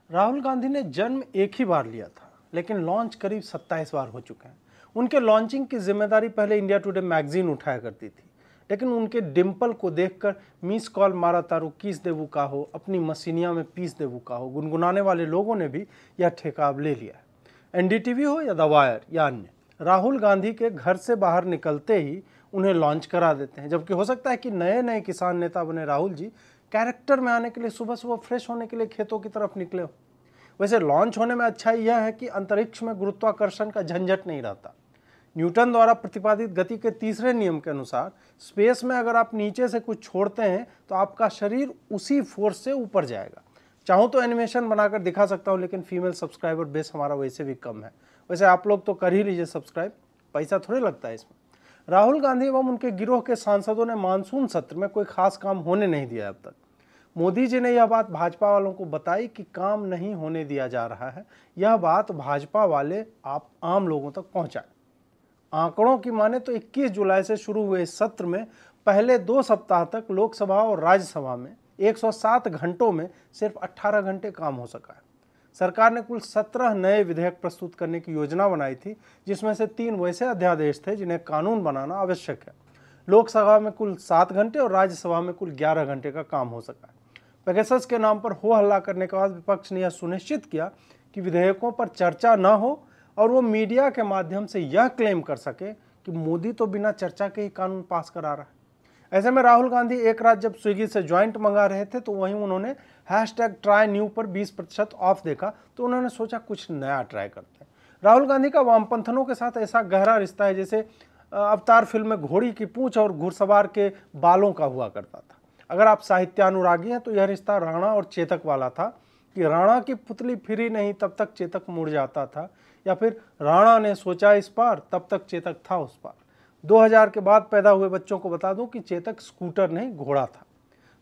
राहुल गांधी ने जन्म एक ही बार लिया था, लेकिन लॉन्च करीब 27 बार हो चुके हैं। उनके लॉन्चिंग की जिम्मेदारी पहले इंडिया टुडे मैगजीन उठाया करती थी, लेकिन उनके डिम्पल को देखकर मिस कॉल मारा तारू किस देवू का हो, अपनी मसीनिया में पीस देवू का हो गुनगुनाने वाले लोगों ने भी यह ठेका अब ले लिया है। एनडीटीवी हो या द वायर या अन्य, राहुल गांधी के घर से बाहर निकलते ही उन्हें लॉन्च करा देते हैं। जबकि हो सकता है कि नए नए किसान नेता बने राहुल जी कैरेक्टर में आने के लिए सुबह सुबह फ्रेश होने के लिए खेतों की तरफ निकले हो। वैसे लॉन्च होने में अच्छाई यह है कि अंतरिक्ष में गुरुत्वाकर्षण का झंझट नहीं रहता। न्यूटन द्वारा प्रतिपादित गति के तीसरे नियम के अनुसार स्पेस में अगर आप नीचे से कुछ छोड़ते हैं तो आपका शरीर उसी फोर्स से ऊपर जाएगा। चाहूँ तो एनिमेशन बनाकर दिखा सकता हूँ, लेकिन फीमेल सब्सक्राइबर बेस हमारा वैसे भी कम है। वैसे आप लोग तो कर ही लीजिए सब्सक्राइब, पैसा थोड़े लगता है इसमें। राहुल गांधी एवं उनके गिरोह के सांसदों ने मानसून सत्र में कोई खास काम होने नहीं दिया अब तक। मोदी जी ने यह बात भाजपा वालों को बताई कि काम नहीं होने दिया जा रहा है। यह बात भाजपा वाले आप आम लोगों तक पहुंचाए। आंकड़ों की माने तो 21 जुलाई से शुरू हुए इस सत्र में पहले 2 सप्ताह तक लोकसभा और राज्यसभा में 107 घंटों में सिर्फ 18 घंटे काम हो सका है। सरकार ने कुल 17 नए विधेयक प्रस्तुत करने की योजना बनाई थी, जिसमें से 3 वैसे अध्यादेश थे जिन्हें कानून बनाना आवश्यक है। लोकसभा में कुल 7 घंटे और राज्यसभा में कुल 11 घंटे का काम हो सका है। पेगासस के नाम पर हो हल्ला करने के बाद विपक्ष ने यह सुनिश्चित किया कि विधेयकों पर चर्चा न हो और वो मीडिया के माध्यम से यह क्लेम कर सके कि मोदी तो बिना चर्चा के ही कानून पास करा रहा है। ऐसे में राहुल गांधी एक रात जब स्विगी से ज्वाइंट मंगा रहे थे तो वहीं उन्होंने #TryNew पर 20% ऑफ देखा, तो उन्होंने सोचा कुछ नया ट्राई करते हैं। राहुल गांधी का वामपंथनों के साथ ऐसा गहरा रिश्ता है जैसे अवतार फिल्म में घोड़ी की पूंछ और घुड़सवार के बालों का हुआ करता था। अगर आप साहित्यानुरागी हैं तो यह रिश्ता राणा और चेतक वाला था कि राणा की पुतली फिरी नहीं तब तक चेतक मुड़ जाता था, या फिर राणा ने सोचा इस पार तब तक चेतक था उस पार। 2000 के बाद पैदा हुए बच्चों को बता दूं कि चेतक स्कूटर नहीं घोड़ा था।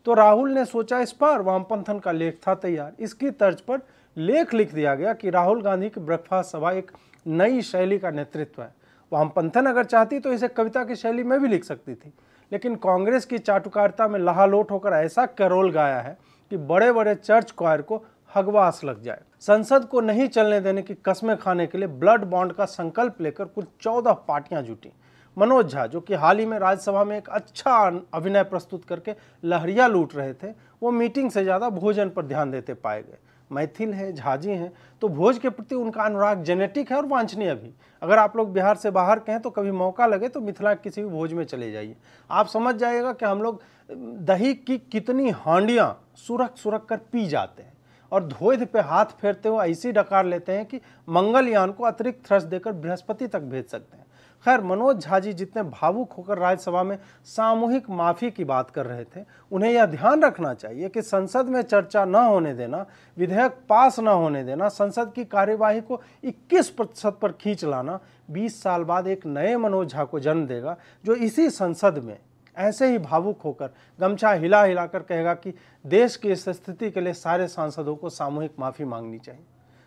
तो राहुल ने सोचा इस पार वामपंथन का लेख था तैयार। इसकी तर्ज पर लेख लिख दिया गया कि राहुल गांधी की ब्रेकफास्ट सभा एक नई शैली का नेतृत्व है। वामपंथन अगर चाहती तो इसे कविता की शैली में भी लिख सकती थी, लेकिन कांग्रेस की चाटुकारिता में लहालोट होकर ऐसा कैरोल गाया है कि बड़े बड़े चर्च क्वायर को हगवास लग जाए। संसद को नहीं चलने देने की कस्में खाने के लिए ब्लड बॉन्ड का संकल्प लेकर कुल 14 पार्टियां जुटी। मनोज झा, जो कि हाल ही में राज्यसभा में एक अच्छा अभिनय प्रस्तुत करके लहरिया लूट रहे थे, वो मीटिंग से ज्यादा भोजन पर ध्यान देते पाए गए। मैथिल है, झाजी हैं, तो भोज के प्रति उनका अनुराग जेनेटिक है और वांछनीय भी। अगर आप लोग बिहार से बाहर के हैं तो कभी मौका लगे तो मिथिला किसी भी भोज में चले जाइए, आप समझ जाइएगा कि हम लोग दही की कितनी हांडियां सुरख सुरख कर पी जाते हैं और धोइध पे हाथ फेरते हुए ऐसी डकार लेते हैं कि मंगलयान को अतिरिक्त थ्रस्ट देकर बृहस्पति तक भेज सकते हैं। खैर, मनोज झा जी जितने भावुक होकर राज्यसभा में सामूहिक माफी की बात कर रहे थे, उन्हें यह ध्यान रखना चाहिए कि संसद में चर्चा न होने देना, विधेयक पास न होने देना, संसद की कार्यवाही को 21% पर खींच लाना 20 साल बाद एक नए मनोज झा को जन्म देगा, जो इसी संसद में ऐसे ही भावुक होकर गमछा हिला हिलाकर कहेगा कि देश की इस स्थिति के लिए सारे सांसदों को सामूहिक माफी मांगनी चाहिए।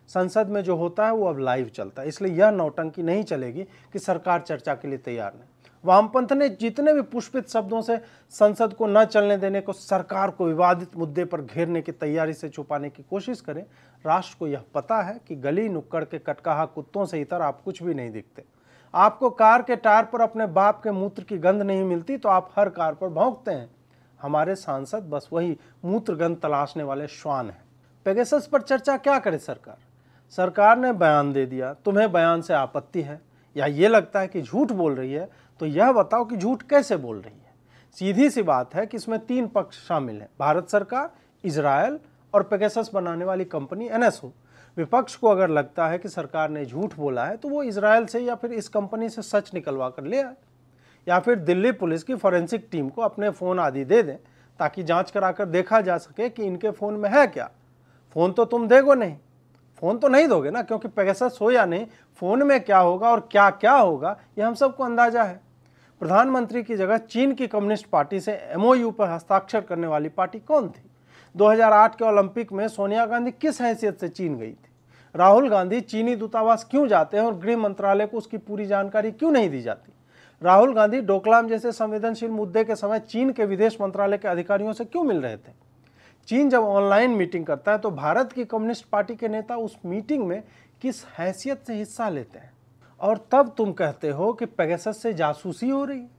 संसद में जो होता है वो अब लाइव चलता है, इसलिए यह नौटंकी नहीं चलेगी कि सरकार चर्चा के लिए तैयार नहीं। वामपंथ ने जितने भी पुष्पित शब्दों से संसद को न चलने देने को, सरकार को विवादित मुद्दे पर घेरने की तैयारी से छुपाने की कोशिश करें, राष्ट्र को यह पता है कि गली नुक्कड़ के कटकाहा कुत्तों से इतर आप कुछ भी नहीं दिखते। आपको कार के टायर पर अपने बाप के मूत्र की गंध नहीं मिलती तो आप हर कार पर भौंकते हैं। हमारे सांसद बस वही मूत्र गंध तलाशने वाले श्वान हैं। पेगासस पर चर्चा क्या करे सरकार? सरकार ने बयान दे दिया, तुम्हें बयान से आपत्ति है या ये लगता है कि झूठ बोल रही है, तो यह बताओ कि झूठ कैसे बोल रही है। सीधी सी बात है कि इसमें 3 पक्ष शामिल हैं, भारत सरकार, इजरायल और पेगासस बनाने वाली कंपनी NSO। विपक्ष को अगर लगता है कि सरकार ने झूठ बोला है तो वो इजरायल से या फिर इस कंपनी से सच निकलवा कर ले आए, या फिर दिल्ली पुलिस की फॉरेंसिक टीम को अपने फ़ोन आदि दे दें ताकि जांच कराकर देखा जा सके कि इनके फ़ोन में है क्या। फ़ोन तो तुम देगो नहीं, फ़ोन तो नहीं दोगे ना, क्योंकि पेगासस हो या नहीं, फ़ोन में क्या होगा और क्या क्या होगा ये हम सबको अंदाजा है। प्रधानमंत्री की जगह चीन की कम्युनिस्ट पार्टी से MOU पर हस्ताक्षर करने वाली पार्टी कौन थी? 2008 के ओलंपिक में सोनिया गांधी किस हैसियत से चीन गई थी? राहुल गांधी चीनी दूतावास क्यों जाते हैं और गृह मंत्रालय को उसकी पूरी जानकारी क्यों नहीं दी जाती? राहुल गांधी डोकलाम जैसे संवेदनशील मुद्दे के समय चीन के विदेश मंत्रालय के अधिकारियों से क्यों मिल रहे थे? चीन जब ऑनलाइन मीटिंग करता है तो भारत की कम्युनिस्ट पार्टी के नेता उस मीटिंग में किस हैसियत से हिस्सा लेते हैं? और तब तुम कहते हो कि पेगासस से जासूसी हो रही है।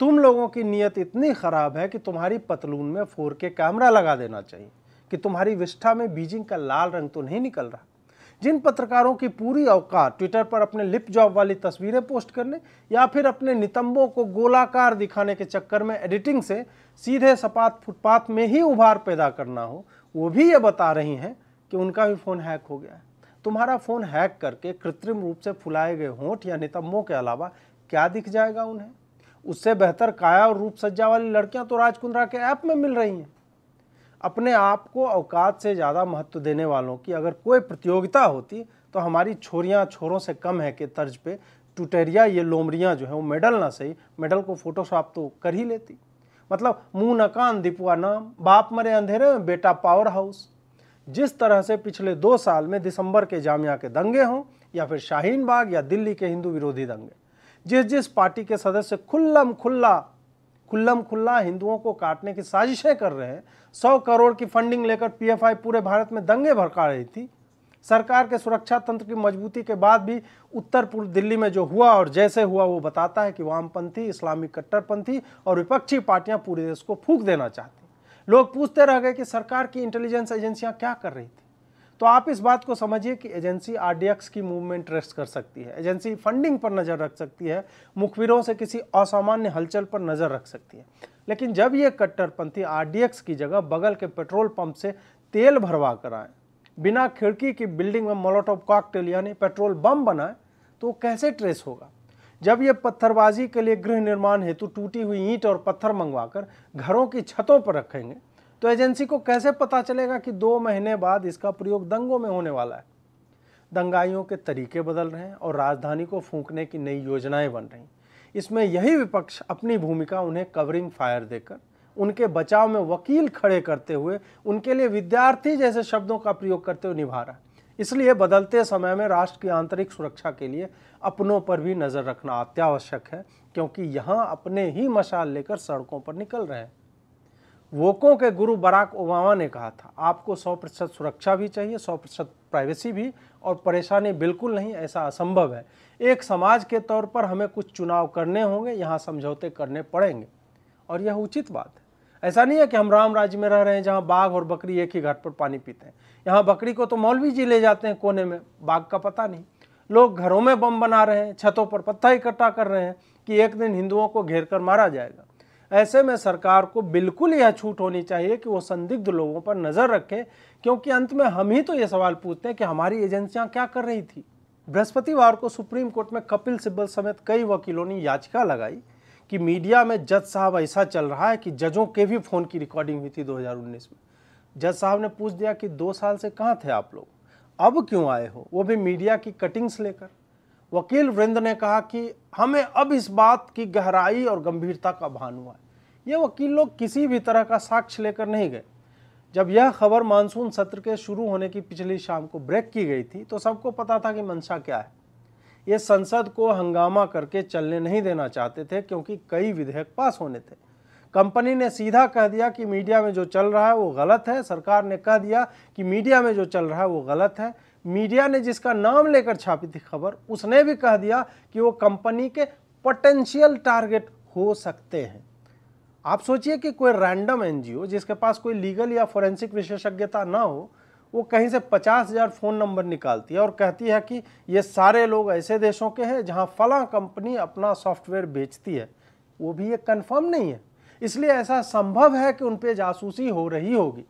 तुम लोगों की नीयत इतनी खराब है कि तुम्हारी पतलून में 4K कैमरा लगा देना चाहिए कि तुम्हारी विष्ठा में बीजिंग का लाल रंग तो नहीं निकल रहा। जिन पत्रकारों की पूरी औकात ट्विटर पर अपने लिप जॉब वाली तस्वीरें पोस्ट करने या फिर अपने नितंबों को गोलाकार दिखाने के चक्कर में एडिटिंग से सीधे सपाट फुटपाथ में ही उभार पैदा करना हो, वो भी ये बता रही हैं कि उनका भी फ़ोन हैक हो गया है। तुम्हारा फ़ोन हैक करके कृत्रिम रूप से फुलाए गए होंठ या नितंबों के अलावा क्या दिख जाएगा उन्हें? उससे बेहतर काया और रूप सज्जा वाली लड़कियां तो राज कुंद्रा के ऐप में मिल रही हैं। अपने आप को औकात से ज़्यादा महत्व देने वालों की अगर कोई प्रतियोगिता होती तो हमारी छोरियां छोरों से कम है के तर्ज पे टुटेरिया ये लोमड़ियाँ जो है वो मेडल ना सही, मेडल को फोटोशॉप तो कर ही लेती। मतलब मुंह न कान दीपुआ नाम, बाप मरे अंधेरे में बेटा पावर हाउस। जिस तरह से पिछले 2 साल में दिसंबर के जामिया के दंगे हों या फिर शाहीन बाग या दिल्ली के हिंदू विरोधी दंगे, जिस पार्टी के सदस्य खुल्लम खुल्ला हिंदुओं को काटने की साजिशें कर रहे हैं, 100 करोड़ की फंडिंग लेकर पीएफआई पूरे भारत में दंगे भड़का रही थी। सरकार के सुरक्षा तंत्र की मजबूती के बाद भी उत्तर पूर्व दिल्ली में जो हुआ और जैसे हुआ वो बताता है कि वामपंथी, इस्लामिक कट्टरपंथी और विपक्षी पार्टियां पूरे देश को फूंक देना चाहती। लोग पूछते रह गए कि सरकार की इंटेलिजेंस एजेंसियां क्या कर रही थी। तो आप इस बात को समझिए कि एजेंसी आरडीएक्स की मूवमेंट ट्रेस कर सकती है, एजेंसी फंडिंग पर नज़र रख सकती है, मुखबिरों से किसी असामान्य हलचल पर नज़र रख सकती है। लेकिन जब ये कट्टरपंथी आरडीएक्स की जगह बगल के पेट्रोल पंप से तेल भरवा कर आए, बिना खिड़की की बिल्डिंग में मोलोटोव कॉकटेल यानी पेट्रोल बम बनाए, तो वो कैसे ट्रेस होगा? जब ये पत्थरबाजी के लिए गृह निर्माण हेतु टूटी हुई ईंट और पत्थर मंगवाकर घरों की छतों पर रखेंगे, तो एजेंसी को कैसे पता चलेगा कि 2 महीने बाद इसका प्रयोग दंगों में होने वाला है? दंगाइयों के तरीके बदल रहे हैं और राजधानी को फूंकने की नई योजनाएं बन रही। इसमें यही विपक्ष अपनी भूमिका उन्हें कवरिंग फायर देकर, उनके बचाव में वकील खड़े करते हुए, उनके लिए विद्यार्थी जैसे शब्दों का प्रयोग करते हुए निभा रहा है। इसलिए बदलते समय में राष्ट्र की आंतरिक सुरक्षा के लिए अपनों पर भी नजर रखना अत्यावश्यक है, क्योंकि यहाँ अपने ही मशाल लेकर सड़कों पर निकल रहे हैं। वोकों के गुरु बराक ओबामा ने कहा था, आपको 100% सुरक्षा भी चाहिए, 100% प्राइवेसी भी, और परेशानी बिल्कुल नहीं, ऐसा असंभव है। एक समाज के तौर पर हमें कुछ चुनाव करने होंगे, यहाँ समझौते करने पड़ेंगे, और यह उचित बात है। ऐसा नहीं है कि हम राम राज्य में रह रहे हैं जहाँ बाघ और बकरी एक ही घाट पर पानी पीते हैं। यहाँ बकरी को तो मौलवी जी ले जाते हैं कोने में, बाघ का पता नहीं। लोग घरों में बम बना रहे हैं, छतों पर पत्थर इकट्ठा कर रहे हैं कि एक दिन हिंदुओं को घेर कर मारा जाएगा। ऐसे में सरकार को बिल्कुल यह छूट होनी चाहिए कि वो संदिग्ध लोगों पर नजर रखे, क्योंकि अंत में हम ही तो ये सवाल पूछते हैं कि हमारी एजेंसियां क्या कर रही थी। बृहस्पतिवार को सुप्रीम कोर्ट में कपिल सिब्बल समेत कई वकीलों ने याचिका लगाई कि मीडिया में जज साहब ऐसा चल रहा है कि जजों के भी फोन की रिकॉर्डिंग हुई थी 2019 में। जज साहब ने पूछ दिया कि 2 साल से कहाँ थे आप लोग, अब क्यों आए हो, वो भी मीडिया की कटिंग्स लेकर। वकील वृंद ने कहा कि हमें अब इस बात की गहराई और गंभीरता का भान हुआ है। ये वकील लोग किसी भी तरह का साक्ष्य लेकर नहीं गए। जब यह खबर मानसून सत्र के शुरू होने की पिछली शाम को ब्रेक की गई थी तो सबको पता था कि मंशा क्या है। ये संसद को हंगामा करके चलने नहीं देना चाहते थे, क्योंकि कई विधेयक पास होने थे। कंपनी ने सीधा कह दिया कि मीडिया में जो चल रहा है वो गलत है, सरकार ने कह दिया कि मीडिया में जो चल रहा है वो गलत है। मीडिया ने जिसका नाम लेकर छापी थी खबर, उसने भी कह दिया कि वो कंपनी के पोटेंशियल टारगेट हो सकते हैं। आप सोचिए कि कोई रैंडम एनजीओ जिसके पास कोई लीगल या फोरेंसिक विशेषज्ञता ना हो, वो कहीं से 50,000 फ़ोन नंबर निकालती है और कहती है कि ये सारे लोग ऐसे देशों के हैं जहां फलां कंपनी अपना सॉफ्टवेयर बेचती है। वो भी ये कंफर्म नहीं है, इसलिए ऐसा संभव है कि उन पे जासूसी हो रही होगी।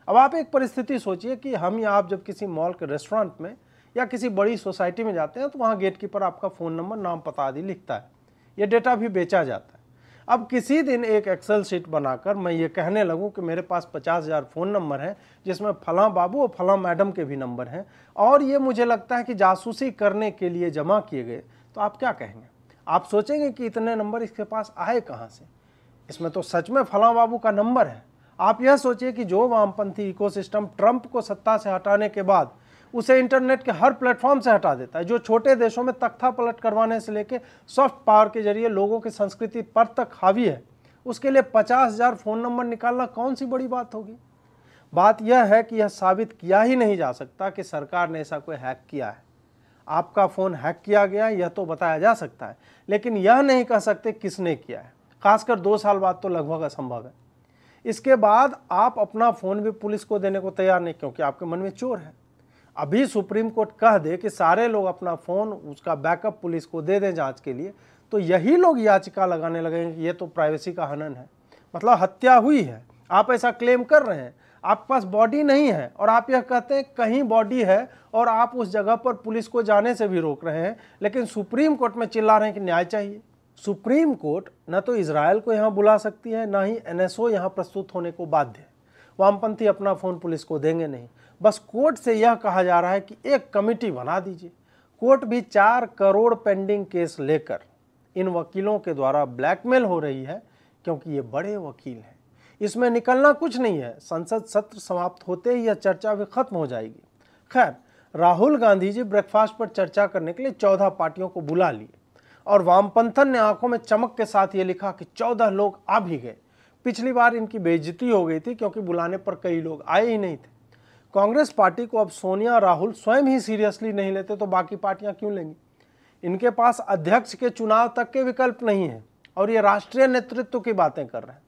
अब आप एक परिस्थिति सोचिए कि हम या आप जब किसी मॉल के रेस्टोरेंट में या किसी बड़ी सोसाइटी में जाते हैं तो वहाँ गेटकीपर आपका फ़ोन नंबर, नाम, पता आदि लिखता है। ये डेटा भी बेचा जाता है। अब किसी दिन एक एक्सेल शीट बनाकर मैं ये कहने लगूं कि मेरे पास 50,000 फ़ोन नंबर हैं जिसमें फलां बाबू और फलां मैडम के भी नंबर हैं, और ये मुझे लगता है कि जासूसी करने के लिए जमा किए गए, तो आप क्या कहेंगे? आप सोचेंगे कि इतने नंबर इसके पास आए कहाँ से, इसमें तो सच में फलां बाबू का नंबर है। आप यह सोचिए कि जो वामपंथी इकोसिस्टम ट्रंप को सत्ता से हटाने के बाद उसे इंटरनेट के हर प्लेटफॉर्म से हटा देता है, जो छोटे देशों में तख्ता पलट करवाने से लेकर सॉफ्ट पावर के जरिए लोगों की संस्कृति पर तक हावी है, उसके लिए 50,000 फ़ोन नंबर निकालना कौन सी बड़ी बात होगी? बात यह है कि यह साबित किया ही नहीं जा सकता कि सरकार ने ऐसा कोई हैक किया है। आपका फ़ोन हैक किया गया यह तो बताया जा सकता है, लेकिन यह नहीं कह सकते किसने किया है। खासकर 2 साल बाद तो लगभग असंभव है। इसके बाद आप अपना फ़ोन भी पुलिस को देने को तैयार नहीं, क्योंकि आपके मन में चोर है। अभी सुप्रीम कोर्ट कह दे कि सारे लोग अपना फ़ोन, उसका बैकअप पुलिस को दे दें जांच के लिए, तो यही लोग याचिका लगाने लगेंगे कि ये तो प्राइवेसी का हनन है, मतलब हत्या हुई है। आप ऐसा क्लेम कर रहे हैं, आपके पास बॉडी नहीं है और आप यह कहते हैं कहीं बॉडी है, और आप उस जगह पर पुलिस को जाने से भी रोक रहे हैं, लेकिन सुप्रीम कोर्ट में चिल्ला रहे हैं कि न्याय चाहिए। सुप्रीम कोर्ट न तो इजरायल को यहाँ बुला सकती है, ना ही एनएसओ यहाँ प्रस्तुत होने को बाध्य है। वामपंथी अपना फ़ोन पुलिस को देंगे नहीं। बस कोर्ट से यह कहा जा रहा है कि एक कमेटी बना दीजिए। कोर्ट भी 4 करोड़ पेंडिंग केस लेकर इन वकीलों के द्वारा ब्लैकमेल हो रही है, क्योंकि ये बड़े वकील हैं। इसमें निकलना कुछ नहीं है। संसद सत्र समाप्त होते ही यह चर्चा भी खत्म हो जाएगी। खैर, राहुल गांधी जी ब्रेकफास्ट पर चर्चा करने के लिए 14 पार्टियों को बुला लिए, और वामपंथन ने आंखों में चमक के साथ ये लिखा कि 14 लोग आ भी गए। पिछली बार इनकी बेइज्जती हो गई थी, क्योंकि बुलाने पर कई लोग आए ही नहीं थे। कांग्रेस पार्टी को अब सोनिया राहुल स्वयं ही सीरियसली नहीं लेते तो बाकी पार्टियां क्यों लेंगी। इनके पास अध्यक्ष के चुनाव तक के विकल्प नहीं है, और ये राष्ट्रीय नेतृत्व की बातें कर रहे हैं।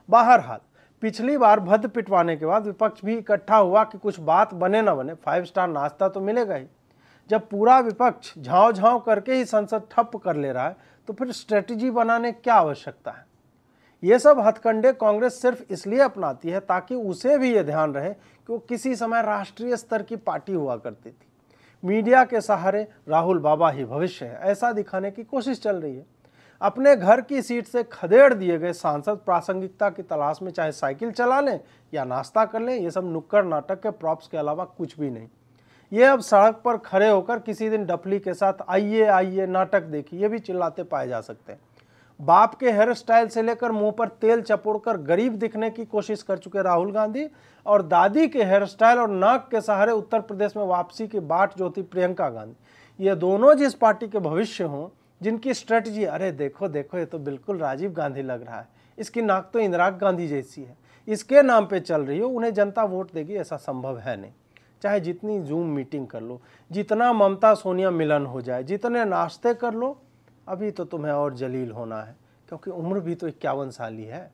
बहरहाल, पिछली बार भद्द पिटवाने के बाद विपक्ष भी इकट्ठा हुआ कि कुछ बात बने न बने 5 स्टार नाश्ता तो मिलेगा ही। जब पूरा विपक्ष झाँव झाँव करके ही संसद ठप कर ले रहा है, तो फिर स्ट्रेटजी बनाने क्या आवश्यकता है। ये सब हथकंडे कांग्रेस सिर्फ इसलिए अपनाती है ताकि उसे भी ये ध्यान रहे कि वो किसी समय राष्ट्रीय स्तर की पार्टी हुआ करती थी। मीडिया के सहारे राहुल बाबा ही भविष्य है, ऐसा दिखाने की कोशिश चल रही है। अपने घर की सीट से खदेड़ दिए गए सांसद प्रासंगिकता की तलाश में चाहे साइकिल चला लें या नाश्ता कर लें, ये सब नुक्कड़ नाटक के प्रॉप्स के अलावा कुछ भी नहीं। ये अब सड़क पर खड़े होकर किसी दिन डफली के साथ आइए आइए नाटक देखिए, ये भी चिल्लाते पाए जा सकते हैं। बाप के हेयर स्टाइल से लेकर मुंह पर तेल चपोड़कर गरीब दिखने की कोशिश कर चुके राहुल गांधी, और दादी के हेयर स्टाइल और नाक के सहारे उत्तर प्रदेश में वापसी की बाट जो थी प्रियंका गांधी, ये दोनों जिस पार्टी के भविष्य हों, जिनकी स्ट्रेटजी अरे देखो देखो ये तो बिल्कुल राजीव गांधी लग रहा है, इसकी नाक तो इंदिरा गांधी जैसी है, इसके नाम पे चल रही हो, उन्हें जनता वोट देगी, ऐसा संभव है नहीं। चाहे जितनी जूम मीटिंग कर लो, जितना ममता सोनिया मिलन हो जाए, जितने नाश्ते कर लो, अभी तो तुम्हें और जलील होना है, क्योंकि उम्र भी तो 51 साल ही है।